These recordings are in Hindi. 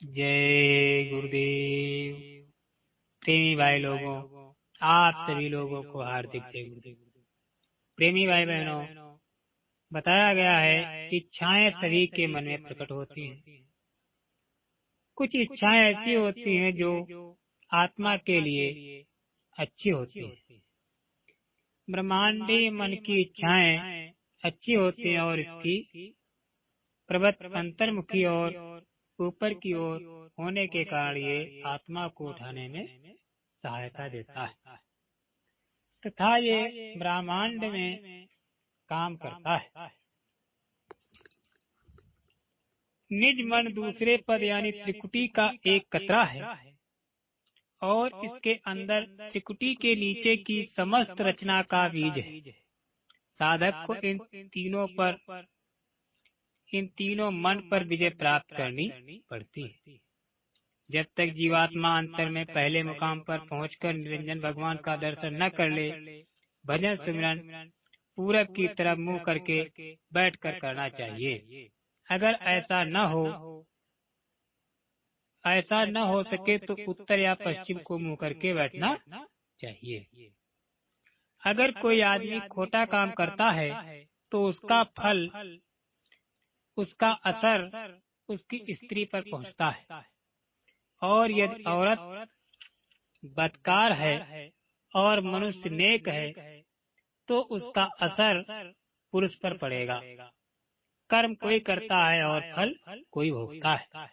जय गुरुदेव। प्रेमी भाई लोगों, आप सभी लोगों को हार्दिक जय गुरुदेव। प्रेमी भाई बहनों, बताया गया है कि इच्छाएं सभी के मन में प्रकट होती हैं। कुछ इच्छाएं ऐसी होती हैं जो आत्मा के लिए अच्छी होती हैं। ब्रह्मांडीय मन की इच्छाएं अच्छी होती हैं और इसकी प्रवृत्ति अंतर्मुखी और ऊपर की ओर होने के कारण ये आत्मा को उठाने में सहायता देता है तथा ये ब्रह्मांड में काम करता है। निज मन दूसरे पद यानी त्रिकुटी का एक कतरा है और इसके अंदर त्रिकुटी के नीचे की समस्त रचना का बीज है। साधक को इन तीनों मन पर विजय प्राप्त करनी पड़ती है। जब तक जीवात्मा अंतर में पहले मुकाम पर पहुंचकर निरंजन भगवान का दर्शन न कर ले, भजन सुमिरन पूरब की तरफ मुंह करके बैठकर करना चाहिए। अगर ऐसा न हो सके तो उत्तर या पश्चिम को मुंह करके बैठना चाहिए। अगर कोई आदमी खोटा काम करता है तो उसका फल, उसका असर उसकी स्त्री पर पहुंचता है, और यदि औरत बदकार है और मनुष्य नेक है तो उसका असर पुरुष पर पड़ेगा। कर्म कोई करता है और फल कोई भोगता है।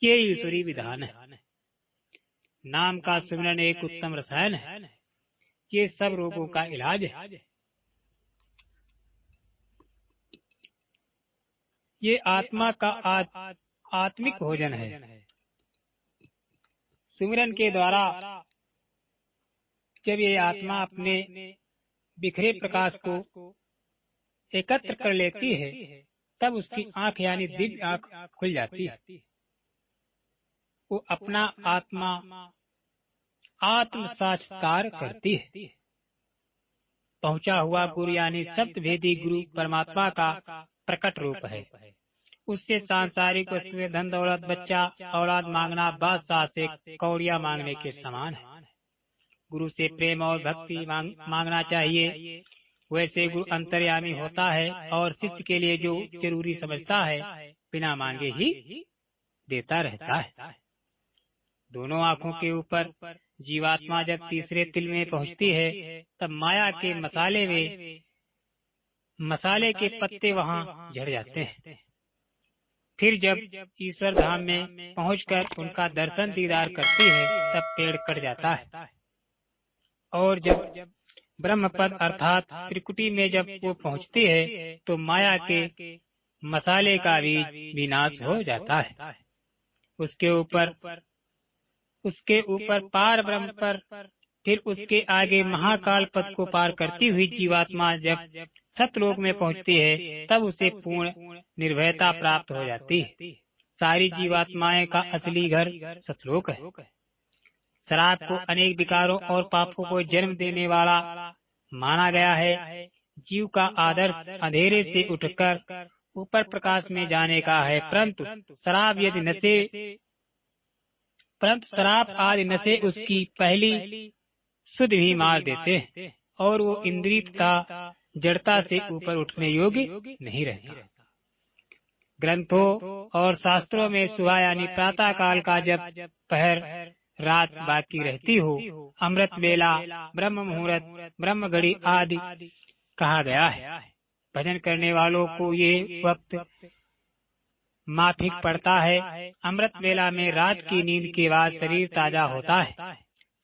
ये ईश्वरीय विधान है। नाम का सुमिरन एक उत्तम रसायन है। ये सब रोगों का इलाज है। ये आत्मा का आत्मिक भोजन है। सुमिरन के द्वारा जब ये आत्मा अपने बिखरे प्रकाश को एकत्र कर लेती है तब उसकी आंख यानी दिव्य आंख खुल जाती है। वो अपना आत्म साक्षात्कार करती है। पहुंचा हुआ गुरु यानी सप्तभेदी गुरु परमात्मा का प्रकट रूप है। उससे सांसारिक वस्तुएं, धन दौलत, बच्चा, औलाद मांगना बादशाह से कौड़िया मांगने के समान है। गुरु से प्रेम और भक्ति मांगना चाहिए। वैसे गुरु अंतर्यामी होता है और शिष्य के लिए जो जरूरी समझता है बिना मांगे ही देता रहता है। दोनों आंखों के ऊपर जीवात्मा जब तीसरे तिल में पहुंचती है तब माया के मसाले के पत्ते वहां झड़ जाते हैं। फिर जब ईश्वर धाम में पहुंचकर उनका दर्शन दीदार करती है तब पेड़ कट जाता है। और जब ब्रह्म पद अर्थात त्रिकुटी में जब वो पहुंचती है तो माया के मसाले का भी विनाश हो जाता है। उसके ऊपर पार ब्रह्म पर, फिर उसके आगे महाकाल पद को पार करती हुई जीवात्मा जब सतलोक में पहुंचती है तब उसे पूर्ण निर्भयता प्राप्त हो जाती है। सारी जीवात्माएं का असली घर सतलोक है। शराब को अनेक विकारों और पापों को जन्म देने वाला माना गया है। जीव का आदर्श अंधेरे से उठकर ऊपर प्रकाश में जाने का है, परंतु शराब आदि नशे उसकी पहली सुध भी मार देते हैं और वो इंद्रिय तथा जड़ता से ऊपर उठने योग्य नहीं रहता। ग्रंथों और शास्त्रों में सुबह यानी प्रातः काल का जब पहर रात बाकी रहती हो, अमृत वेला, ब्रह्म मुहूर्त, ब्रह्म घड़ी आदि कहा गया है। भजन करने वालों को ये वक्त माफिक पड़ता है। अमृत वेला में रात की नींद के बाद शरीर ताजा होता है,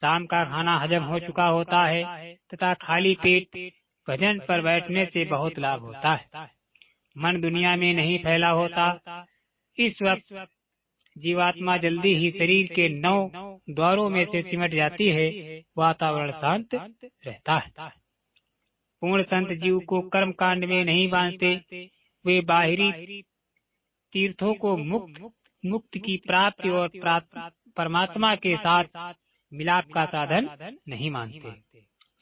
शाम का खाना हजम हो चुका होता है तथा खाली पेट भजन पर बैठने से बहुत लाभ होता है। मन दुनिया में नहीं फैला होता। इस वक्त जीवात्मा जल्दी ही शरीर के 9 द्वारों में से सिमट जाती है। वातावरण शांत रहता है। पूर्ण संत जीव को कर्म कांड में नहीं बांधते। वे बाहरी तीर्थों को मुक्त की प्राप्ति और परमात्मा के साथ मिलाप का साधन नहीं मानते।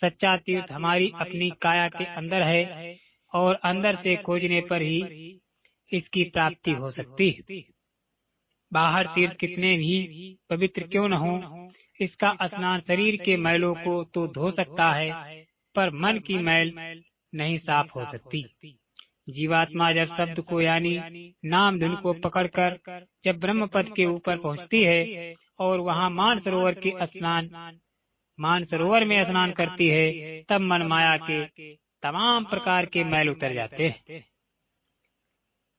सच्चा तीर्थ हमारी अपनी काया के अंदर है और अंदर से खोजने पर ही इसकी प्राप्ति हो सकती है। बाहर तीर्थ कितने भी पवित्र क्यों न हो, इसका स्नान शरीर के मैलों को तो धो सकता है, पर मन की मैल नहीं साफ हो सकती। जीवात्मा जब शब्द को यानी नाम धुन को पकड़कर जब ब्रह्म पद के ऊपर पहुंचती है और वहां मानसरोवर में स्नान करती है, तब मन माया के तमाम प्रकार के मैल उतर जाते हैं।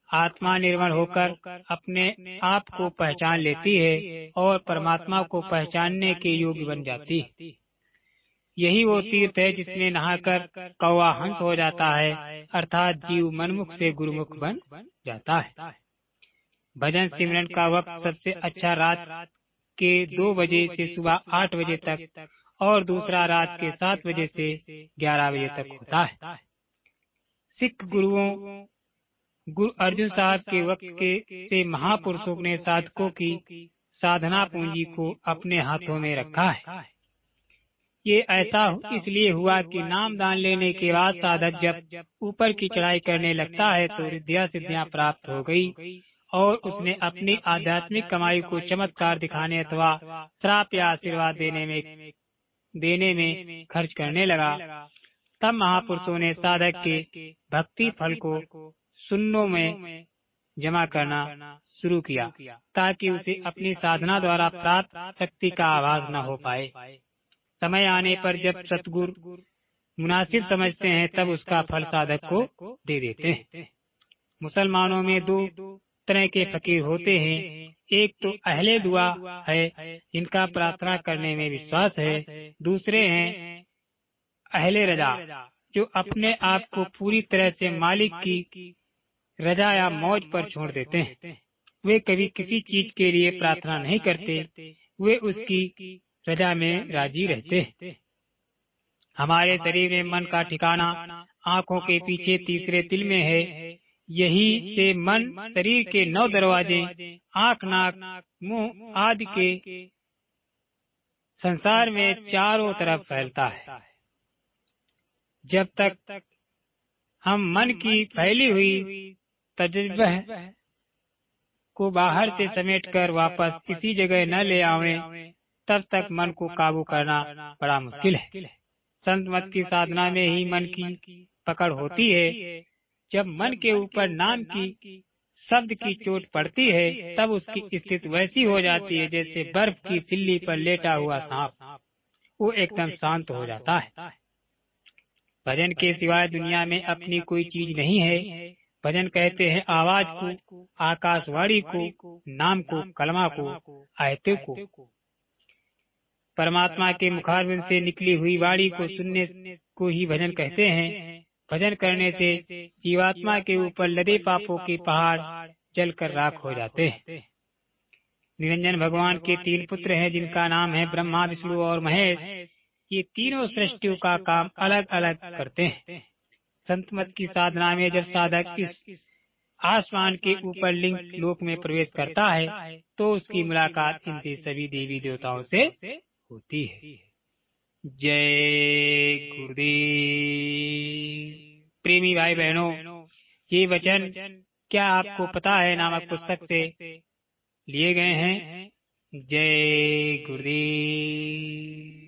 आत्मा निर्मल होकर अपने आप को पहचान लेती है और परमात्मा को पहचानने के योग्य बन जाती है। यही वो तीर्थ है जिसमें नहाकर कौवा हंस हो जाता है, अर्थात जीव मनमुख से गुरुमुख बन जाता है। भजन सिमरन का वक्त सबसे अच्छा रात के 2 बजे से सुबह 8 बजे तक और दूसरा रात के 7 बजे से 11 बजे तक होता है। सिख गुरु अर्जुन साहब के वक्त से महापुरुषों ने साधकों की साधना पूंजी को अपने हाथों में रखा है। ये ऐसा इसलिए हुआ कि नाम दान लेने के बाद साधक जब ऊपर की चढ़ाई करने लगता है तो रिद्धियां सिद्धियां प्राप्त हो गई और उसने अपनी आध्यात्मिक कमाई को चमत्कार दिखाने अथवा श्राप या आशीर्वाद देने में खर्च करने लगा। तब महापुरुषों ने साधक के भक्ति फल को सुन्नों में जमा करना शुरू किया, ताकि उसे अपनी साधना द्वारा प्राप्त शक्ति का आभास न हो पाए। समय आने पर जब सतगुरु मुनासिब समझते हैं तब उसका फल साधक को दे देते हैं। मुसलमानों में 2 तरह के फकीर होते हैं। एक तो अहले दुआ है, इनका प्रार्थना करने में विश्वास है। दूसरे हैं अहले रजा, जो अपने आप को पूरी तरह से मालिक की रजा या मौज पर छोड़ देते हैं। वे कभी किसी चीज के लिए प्रार्थना नहीं करते, वे उसकी रजा में राजी रहते हैं। हमारे शरीर में मन का ठिकाना आँखों के पीछे तीसरे तिल में है। यही से मन शरीर के 9 दरवाजे आँख, नाक, मुंह आदि के संसार में चारों तरफ फैलता है। जब तक हम मन की फैली हुई तजुर्बा को बाहर से समेटकर वापस इसी जगह न ले आवें, तब तक मन को काबू करना बड़ा मुश्किल है। संत मत की साधना में ही मन की पकड़ होती है। जब मन के ऊपर नाम की शब्द की चोट पड़ती है, तब उसकी स्थिति वैसी हो जाती है जैसे बर्फ की सिल्ली पर लेटा हुआ सांप, वो एकदम शांत हो जाता है। भजन के सिवाय दुनिया में अपनी कोई चीज नहीं है। भजन कहते हैं आवाज को, आकाशवाणी को, नाम को, कलमा को, आयतों को। परमात्मा के मुखारबिंद से निकली हुई वाणी को सुनने को ही भजन कहते हैं। भजन करने से जीवात्मा के ऊपर लदे पापों के पहाड़ जलकर राख हो जाते हैं। निरंजन भगवान के 3 पुत्र हैं, जिनका नाम है ब्रह्मा, विष्णु और महेश। ये तीनों सृष्टियों का काम अलग अलग करते हैं। संत मत की साधना में जब साधक इस आसमान के ऊपर लिंग लोक में प्रवेश करता है तो उसकी मुलाकात इनसे सभी देवी देवताओं से होती है। जय गुरुदेव। प्रेमी भाई बहनों, ये वचन क्या आपको पता है नामक पुस्तक से लिए गए हैं। जय गुरुदेव।